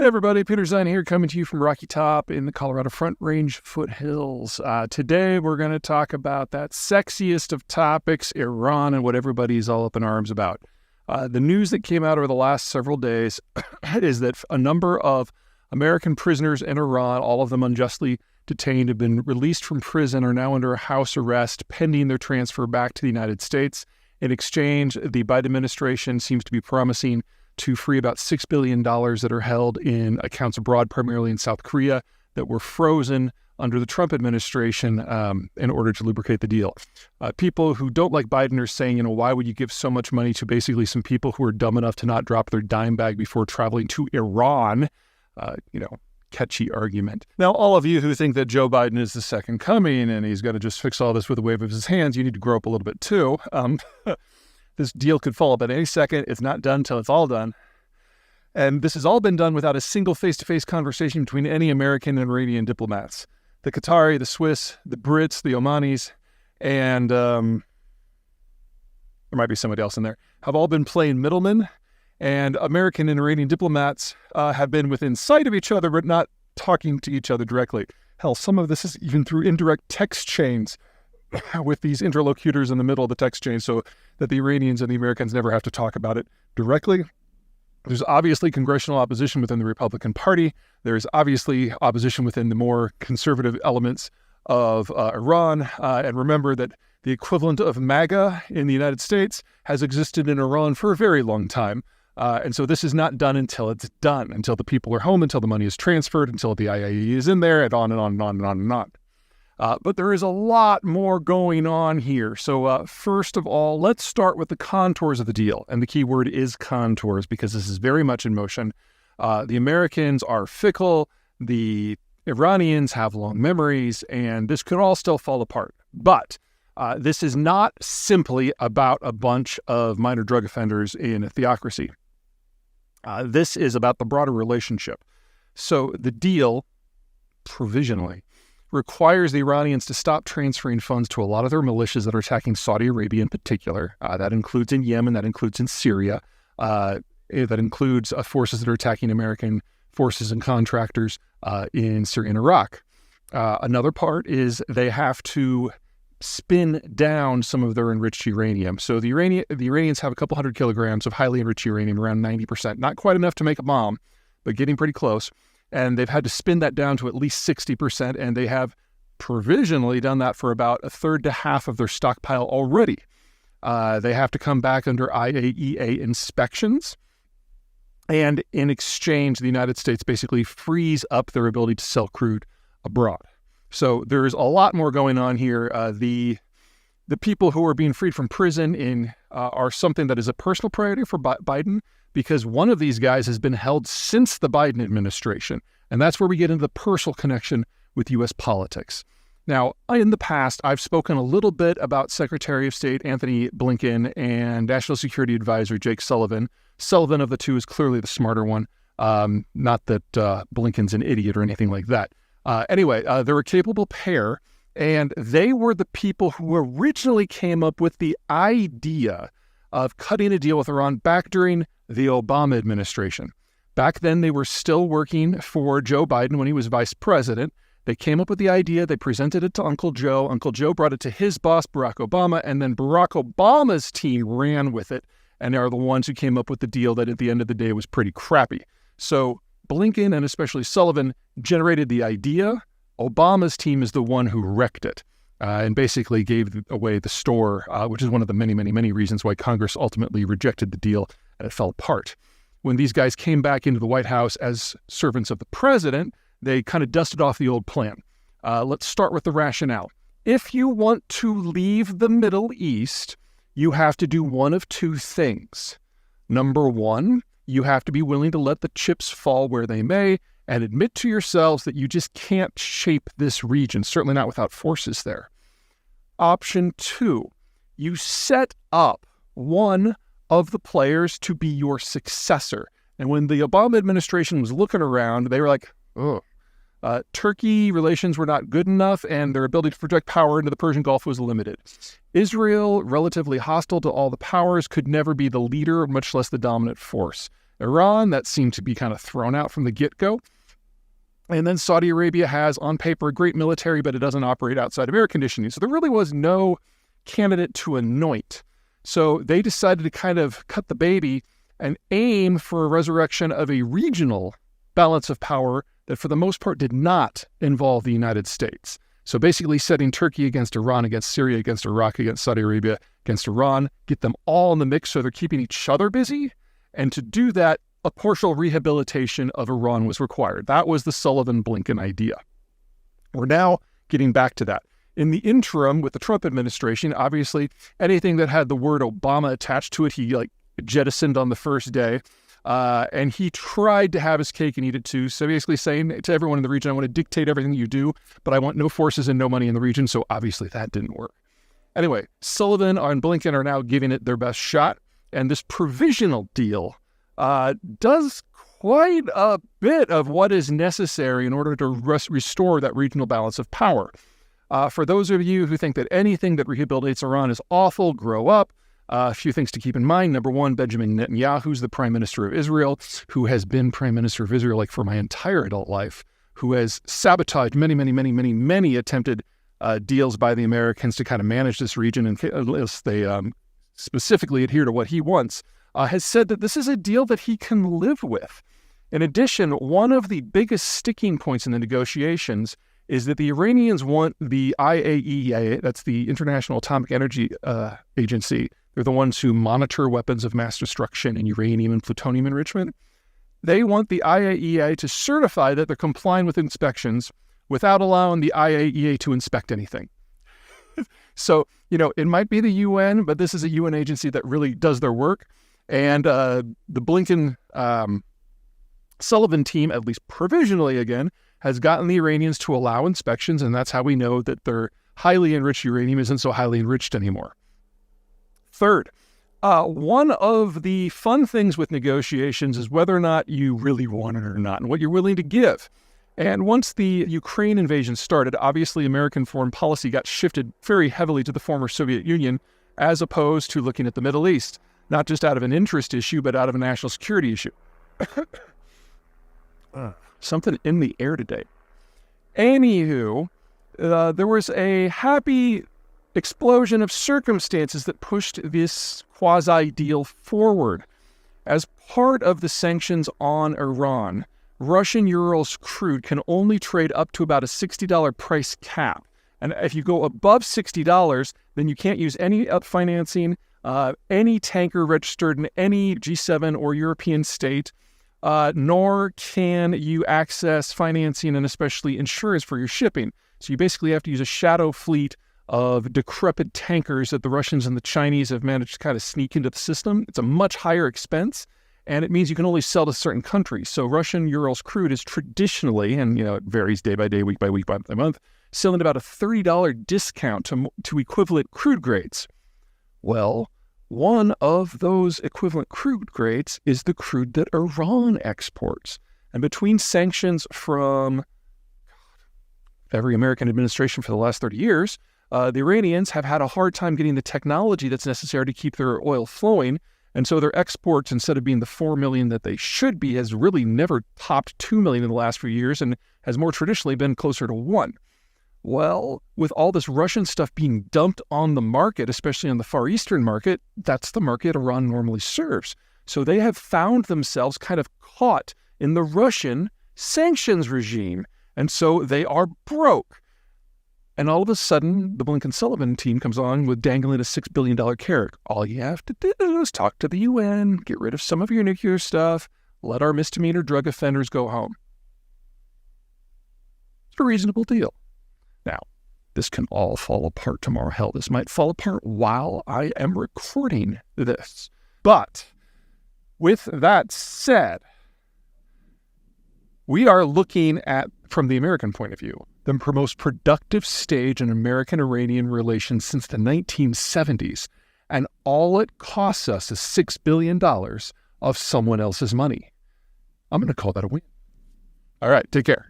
Hey everybody, Peter Zeihan here, coming to you from Rocky Top in the Colorado Front Range foothills. Today we're going to talk about that sexiest of topics, Iran, and what everybody's all up in arms about. The news that came out over the last several days is that a number of American prisoners in Iran, all of them unjustly detained, have been released from prison, are now under house arrest pending their transfer back to the United States. In exchange, the Biden administration seems to be promising to free about $6 billion that are held in accounts abroad, primarily in South Korea, that were frozen under the Trump administration in order to lubricate the deal. People who don't like Biden are saying, why would you give so much money to basically some people who are dumb enough to not drop their dime bag before traveling to Iran? Catchy argument. Now, all of you who think that Joe Biden is the second coming and he's going to just fix all this with a wave of his hands, you need to grow up a little bit too. This deal could fall up at any second. It's not done until it's all done. And this has all been done without a single face-to-face conversation between any American and Iranian diplomats. The Qatari, the Swiss, the Brits, the Omanis, and there might be somebody else in there, have all been playing middlemen. And American and Iranian diplomats have been within sight of each other, but not talking to each other directly. Hell, some of this is even through indirect text chains with these interlocutors in the middle of the text chain so that the Iranians and the Americans never have to talk about it directly. There's obviously congressional opposition within the Republican Party. There's obviously opposition within the more conservative elements of Iran. And remember that the equivalent of MAGA in the United States has existed in Iran for a very long time. And so this is not done until it's done, until the people are home, until the money is transferred, until the IAEA is in there, and on and on and on and on and on. But there is a lot more going on here. So first of all, let's start with the contours of the deal. And the key word is contours, because this is very much in motion. The Americans are fickle. The Iranians have long memories, and this could all still fall apart. But this is not simply about a bunch of minor drug offenders in a theocracy. This is about the broader relationship. So the deal, provisionally, requires the Iranians to stop transferring funds to a lot of their militias that are attacking Saudi Arabia in particular. That includes in Yemen, that includes in Syria, that includes forces that are attacking American forces and contractors in Syria and Iraq. Another part is they have to spin down some of their enriched uranium. So the Iranians have a couple hundred kilograms of highly enriched uranium, around 90%. Not quite enough to make a bomb, but getting pretty close. And they've had to spin that down to at least 60%, and they have provisionally done that for about a third to half of their stockpile already. They have to come back under IAEA inspections, and in exchange, the United States basically frees up their ability to sell crude abroad. So there's a lot more going on here. The people who are being freed from prison are something that is a personal priority for Biden, because one of these guys has been held since the Biden administration. And that's where we get into the personal connection with U.S. politics. Now, in the past, I've spoken a little bit about Secretary of State Anthony Blinken and National Security Advisor Jake Sullivan. Sullivan of the two is clearly the smarter one. Not that Blinken's an idiot or anything like that. Anyway, they're a capable pair, and they were the people who originally came up with the idea of cutting a deal with Iran back during the Obama administration. Back then, they were still working for Joe Biden when he was vice president. They came up with the idea. They presented it to Uncle Joe. Uncle Joe brought it to his boss, Barack Obama, and then Barack Obama's team ran with it and are the ones who came up with the deal that at the end of the day was pretty crappy. So Blinken and especially Sullivan generated the idea. Obama's team is the one who wrecked it and basically gave away the store, which is one of the many, many, many reasons why Congress ultimately rejected the deal and it fell apart. When these guys came back into the White House as servants of the president, they kind of dusted off the old plan. Let's start with the rationale. If you want to leave the Middle East, you have to do one of two things. Number one, you have to be willing to let the chips fall where they may and admit to yourselves that you just can't shape this region, certainly not without forces there. Option two, you set up one of the players to be your successor. And when the Obama administration was looking around, they were like, oh, Turkey relations were not good enough, and their ability to project power into the Persian Gulf was limited. Israel, relatively hostile to all the powers, could never be the leader, much less the dominant force. Iran, that seemed to be kind of thrown out from the get-go. And then Saudi Arabia has, on paper, a great military, but it doesn't operate outside of air conditioning. So there really was no candidate to anoint. So they decided to kind of cut the baby and aim for a resurrection of a regional balance of power that for the most part did not involve the United States. So basically setting Turkey against Iran, against Syria, against Iraq, against Saudi Arabia, against Iran, get them all in the mix so they're keeping each other busy. And to do that, a partial rehabilitation of Iran was required. That was the Sullivan-Blinken idea. We're now getting back to that. In the interim, with the Trump administration, obviously anything that had the word Obama attached to it, he jettisoned on the first day. And he tried to have his cake and eat it too. So basically saying to everyone in the region, I want to dictate everything you do, but I want no forces and no money in the region. So obviously that didn't work. Anyway, Sullivan and Blinken are now giving it their best shot. And this provisional deal does quite a bit of what is necessary in order to restore that regional balance of power. For those of you who think that anything that rehabilitates Iran is awful, grow up. A few things to keep in mind. Number one, Benjamin Netanyahu, who's the Prime Minister of Israel, who has been Prime Minister of Israel for my entire adult life, who has sabotaged many attempted deals by the Americans to kind of manage this region unless they specifically adhere to what he wants, has said that this is a deal that he can live with. In addition, one of the biggest sticking points in the negotiations is that the Iranians want the IAEA, that's the International Atomic Energy Agency. They're the ones who monitor weapons of mass destruction and uranium and plutonium enrichment. They want the IAEA to certify that they're complying with inspections without allowing the IAEA to inspect anything. So, it might be the UN, but this is a UN agency that really does their work. And the Blinken Sullivan team, at least provisionally again, has gotten the Iranians to allow inspections, and that's how we know that their highly enriched uranium isn't so highly enriched anymore. Third, one of the fun things with negotiations is whether or not you really want it or not, and what you're willing to give. And once the Ukraine invasion started, obviously American foreign policy got shifted very heavily to the former Soviet Union, as opposed to looking at the Middle East, not just out of an interest issue, but out of a national security issue. Something in the air today. Anywho, there was a happy explosion of circumstances that pushed this quasi-deal forward. As part of the sanctions on Iran, Russian Urals crude can only trade up to about a $60 price cap. And if you go above $60, then you can't use any financing, any tanker registered in any G7 or European state, nor can you access financing and especially insurance for your shipping. So you basically have to use a shadow fleet of decrepit tankers that the Russians and the Chinese have managed to kind of sneak into the system. It's a much higher expense, and it means you can only sell to certain countries. So Russian Urals crude is traditionally, and it varies day by day, week by week, month by month, selling about a $30 discount to equivalent crude grades. Well, one of those equivalent crude grades is the crude that Iran exports. And between sanctions from every American administration for the last 30 years, the Iranians have had a hard time getting the technology that's necessary to keep their oil flowing. And so their exports, instead of being the 4 million that they should be, has really never topped 2 million in the last few years and has more traditionally been closer to 1. Well, with all this Russian stuff being dumped on the market, especially on the Far Eastern market, that's the market Iran normally serves. So they have found themselves kind of caught in the Russian sanctions regime. And so they are broke. And all of a sudden, the Blinken-Sullivan team comes on with dangling a $6 billion carrot. All you have to do is talk to the UN, get rid of some of your nuclear stuff, let our misdemeanor drug offenders go home. It's a reasonable deal. Now, this can all fall apart tomorrow. Hell, this might fall apart while I am recording this. But with that said, we are looking at, from the American point of view, the most productive stage in American-Iranian relations since the 1970s. And all it costs us is $6 billion of someone else's money. I'm going to call that a win. All right, take care.